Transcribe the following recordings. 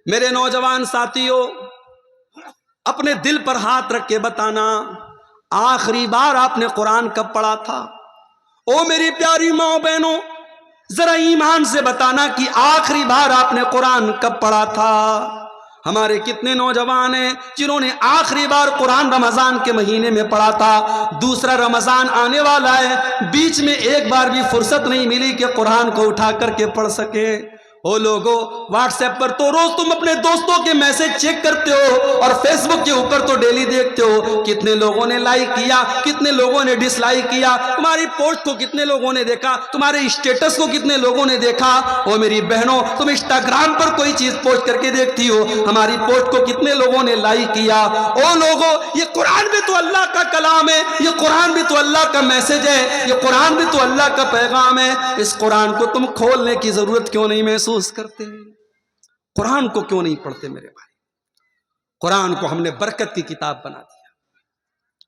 میرے نوجوان ساتھیوں، اپنے دل پر ہاتھ رکھ کے بتانا، آخری بار آپ نے قرآن کب پڑھا تھا؟ او میری پیاری ماں بہنوں، ذرا ایمان سے بتانا کہ آخری بار آپ نے قرآن کب پڑھا تھا؟ ہمارے کتنے نوجوان ہیں جنہوں نے آخری بار قرآن رمضان کے مہینے میں پڑھا تھا؟ دوسرا رمضان آنے والا ہے، بیچ میں ایک بار بھی فرصت نہیں ملی کہ قرآن کو اٹھا کر کے پڑھ سکے۔ او لوگو، واٹس ایپ پر تو روز تم اپنے دوستوں کے میسج چیک کرتے ہو، اور فیس بک کے اوپر تو ڈیلی دیکھتے ہو کتنے لوگوں نے لائک کیا، کتنے لوگوں نے ڈس لائک کیا، تمہاری پوسٹ کو کتنے لوگوں نے دیکھا، تمہارے اسٹیٹس کو کتنے لوگوں نے دیکھا۔ او میری بہنوں، تم انسٹاگرام پر کوئی چیز پوسٹ کر کے دیکھتی ہو، ہماری پوسٹ کو کتنے لوگوں نے لائک کیا۔ او لوگو، یہ قرآن بھی تو اللہ کا کلام ہے، یہ قرآن بھی تو اللہ کا میسج ہے، یہ قرآن بھی تو اللہ کا پیغام ہے۔ اس قرآن کو تم کھولنے کی ضرورت کیوں نہیں محسوس کرتے؟ قرآن کو کیوں نہیں پڑھتے میرے بھائی؟ قرآن کو ہم نے برکت کی کتاب بنا دیا،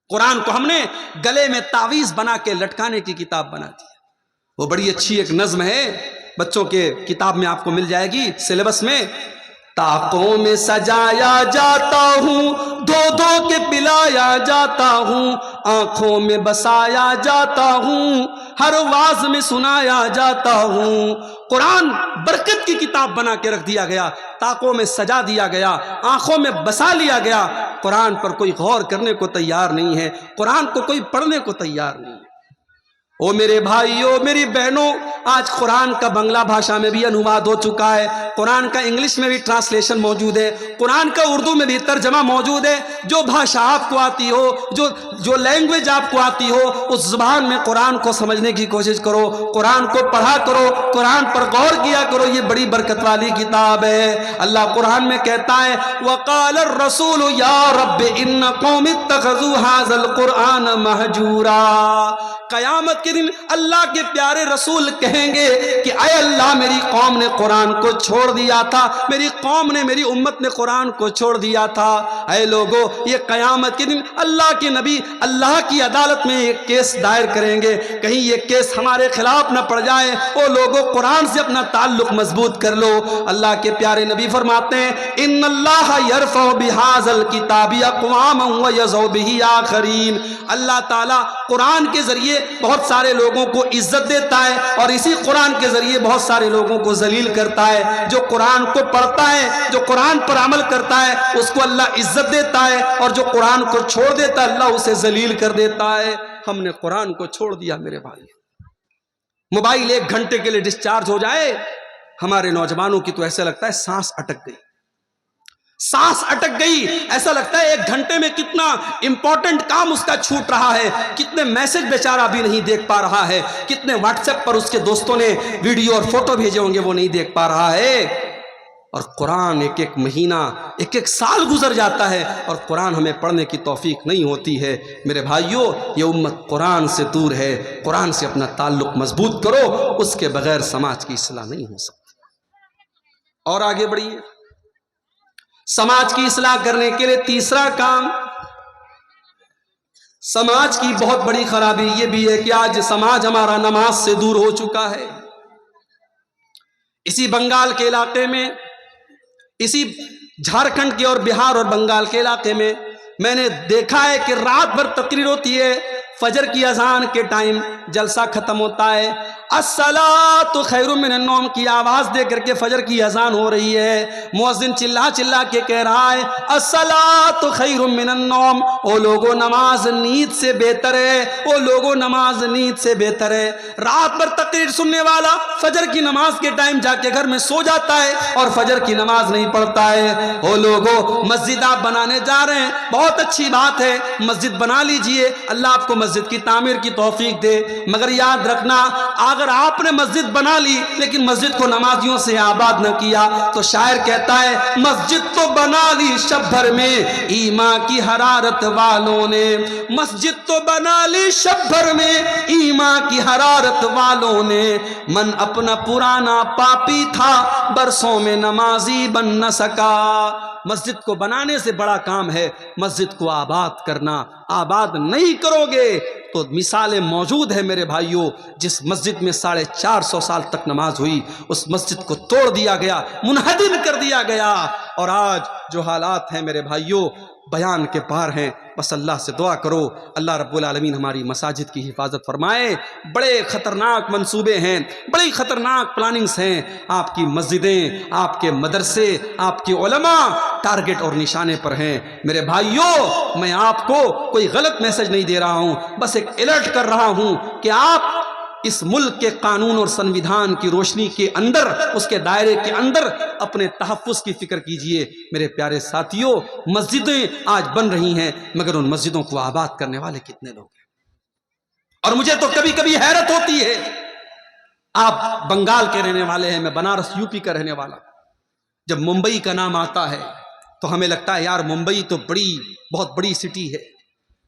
قرآن کو ہم نے گلے میں تعویذ بنا کے لٹکانے کی کتاب بنا دیا۔ وہ بڑی اچھی ایک نظم ہے، بچوں کے کتاب میں آپ کو مل جائے گی، سلیبس میں۔ طاقوں میں سجایا جاتا ہوں، دھو دھو کے پلایا جاتا ہوں، آنکھوں میں بسایا جاتا ہوں، ہر واز میں سنایا جاتا ہوں۔ قرآن برکت کی کتاب بنا کے رکھ دیا گیا، طاقوں میں سجا دیا گیا، آنکھوں میں بسا لیا گیا۔ قرآن پر کوئی غور کرنے کو تیار نہیں ہے، قرآن کو کوئی پڑھنے کو تیار نہیں ہے۔ او میرے بھائیو، میری بہنوں، آج قرآن کا بنگلہ بھاشا میں بھی انواد ہو چکا ہے، قرآن کا انگلش میں بھی ٹرانسلیشن موجود ہے، قرآن کا اردو میں بھی ترجمہ موجود ہے۔ جو بھاشا آپ کو آتی ہو، جو لینگویج آپ کو آتی ہو، اس زبان میں قرآن کو سمجھنے کی کوشش کرو، قرآن کو پڑھا کرو، قرآن پر غور کیا کرو، یہ بڑی برکت والی کتاب ہے۔ اللہ قرآن میں کہتا ہے وَقَالَ الرَّسُولُ يَا رَبِّ إِنَّ قَوْمِ اتَّخَذُوا هَذَا الْقُرْآنَ مَهْجُورًا۔ قیامت کے دن اللہ کے پیارے رسول کہیں گے کہ اے اللہ، میری قوم نے قرآن کو چھوڑ دیا تھا، میری قوم نے، میری امت نے قرآن کو چھوڑ دیا تھا۔ اے لوگو، یہ قیامت کے دن اللہ کے نبی اللہ کی عدالت میں ایک کیس دائر کریں گے، کہیں یہ کیس ہمارے خلاف نہ پڑ جائے۔ او لوگو، قرآن سے اپنا تعلق مضبوط کر لو۔ اللہ کے پیارے نبی فرماتے ہیں ان اللہ یرفع بہذا الکتاب اقواما ویضع بہ آخرین۔ اللہ تعالیٰ قرآن کے ذریعے بہت سارے لوگوں کو عزت دیتا ہے، اور اسی قرآن کے ذریعے بہت سارے لوگوں کو ذلیل کرتا ہے۔ جو قرآن کو پڑھتا ہے، جو قرآن پر عمل کرتا ہے، اس کو اللہ عزت دیتا ہے، اور جو قرآن کو چھوڑ دیتا ہے اللہ اسے ذلیل کر دیتا ہے۔ ہم نے قرآن کو چھوڑ دیا میرے بھائی۔ موبائل 1 گھنٹے کے لیے ڈسچارج ہو جائے، ہمارے نوجوانوں کی تو ایسا لگتا ہے سانس اٹک گئی، سانس اٹک گئی، ایسا لگتا ہے 1 گھنٹے میں کتنا امپورٹنٹ کام اس کا چھوٹ رہا ہے، کتنے میسج بیچارہ بھی نہیں دیکھ پا رہا ہے، کتنے واٹس ایپ پر اس کے دوستوں نے ویڈیو اور فوٹو بھیجے ہوں گے وہ نہیں دیکھ پا رہا ہے۔ اور قرآن ایک ایک مہینہ، ایک ایک سال گزر جاتا ہے اور قرآن ہمیں پڑھنے کی توفیق نہیں ہوتی ہے۔ میرے بھائیوں، یہ امت قرآن سے دور ہے، قرآن سے اپنا تعلق مضبوط کرو، اس کے بغیر سماج کی اصلاح نہیں ہو سکتی۔ اور آگے بڑھیے، سماج کی اصلاح کرنے کے لیے تیسرا کام، سماج کی بہت بڑی خرابی یہ بھی ہے کہ آج سماج ہمارا نماز سے دور ہو چکا ہے۔ اسی بنگال کے علاقے میں، اسی جھارکھنڈ کے اور بہار اور بنگال کے علاقے میں نے دیکھا ہے کہ رات بھر تقریر ہوتی ہے، فجر کی اذان کے ٹائم جلسہ ختم ہوتا ہے، الصلاۃ خیر من النوم کی آواز دے کر کے فجر کی اذان ہو رہی ہے، مؤذن چلا چلا کے کہہ رہا ہے الصلاۃ خیر من النوم۔ او لوگو، نماز نیند سے بہتر ہے، او لوگو، نماز نیند سے بہتر ہے۔ رات بھر تقریر سننے والا فجر کی نماز کے ٹائم جا کے گھر میں سو جاتا ہے اور فجر کی نماز نہیں پڑھتا ہے۔ او لوگو، مسجد آپ بنانے جا رہے ہیں، بہت اچھی بات ہے، مسجد بنا لیجئے، اللہ آپ کو مسجد کی تعمیر کی توفیق دے، مگر یاد رکھنا اگر آپ نے مسجد بنا لی لیکن مسجد کو نمازیوں سے آباد نہ کیا تو شاعر کہتا ہے مسجد تو بنا لی شب بھر میں ایمان کی حرارت والوں نے، مسجد تو بنا لی شب بھر میں ایمان کی حرارت والوں نے، من اپنا پرانا پاپی تھا برسوں میں نمازی بن نہ سکا، مسجد کو بنانے سے بڑا کام ہے مسجد کو آباد کرنا. آباد نہیں کرو گے تو مثالیں موجود ہیں میرے بھائیوں. جس مسجد میں 450 سال تک نماز ہوئی اس مسجد کو توڑ دیا گیا, منہدم کر دیا گیا, اور آج جو حالات ہیں میرے بھائیوں بیان کے پار ہیں. بس اللہ سے دعا کرو اللہ رب العالمین ہماری مساجد کی حفاظت فرمائے. بڑے خطرناک منصوبے ہیں, بڑی خطرناک پلاننگز ہیں. آپ کی مسجدیں, آپ کے مدرسے, آپ کے علماء ٹارگٹ اور نشانے پر ہیں. میرے بھائیوں میں آپ کو کوئی غلط میسج نہیں دے رہا ہوں, بس ایک الرٹ کر رہا ہوں کہ آپ اس ملک کے قانون اور سنویدھان کی روشنی کے اندر, اس کے دائرے کے اندر اپنے تحفظ کی فکر کیجئے. میرے پیارے ساتھیوں مسجدیں آج بن رہی ہیں مگر ان مسجدوں کو آباد کرنے والے کتنے لوگ ہیں؟ اور مجھے تو کبھی کبھی حیرت ہوتی ہے. آپ بنگال کے رہنے والے ہیں, میں بنارس یو پی کا رہنے والا. جب ممبئی کا نام آتا ہے تو ہمیں لگتا ہے یار ممبئی تو بہت بڑی سٹی ہے.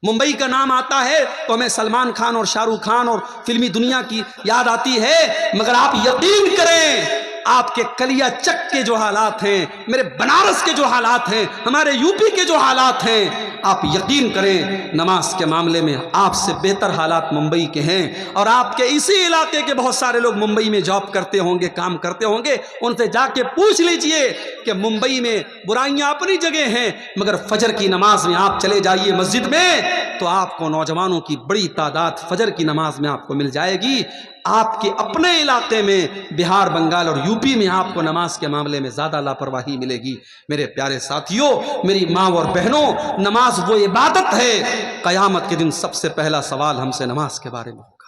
ممبئی کا نام آتا ہے تو ہمیں سلمان خان اور شاہ رخ خان اور فلمی دنیا کی یاد آتی ہے. مگر آپ یقین کریں آپ کے کلیا چک کے جو حالات ہیں, میرے بنارس کے جو حالات ہیں, ہمارے یو پی کے جو حالات ہیں, آپ یقین کریں نماز کے معاملے میں آپ سے بہتر حالات ممبئی کے ہیں. اور آپ کے اسی علاقے کے بہت سارے لوگ ممبئی میں جاب کرتے ہوں گے, کام کرتے ہوں گے. ان سے جا کے پوچھ لیجئے کہ ممبئی میں برائیاں اپنی جگہ ہیں مگر فجر کی نماز میں آپ چلے جائیے مسجد میں تو آپ کو نوجوانوں کی بڑی تعداد فجر کی نماز میں آپ کو مل جائے گی. آپ کے اپنے علاقے میں بہار, بنگال اور یو پی میں آپ کو نماز کے معاملے میں زیادہ لاپرواہی ملے گی. میرے پیارے ساتھیوں, میری ماں اور بہنوں, نماز وہ عبادت ہے, قیامت کے دن سب سے پہلا سوال ہم سے نماز کے بارے میں ہوگا.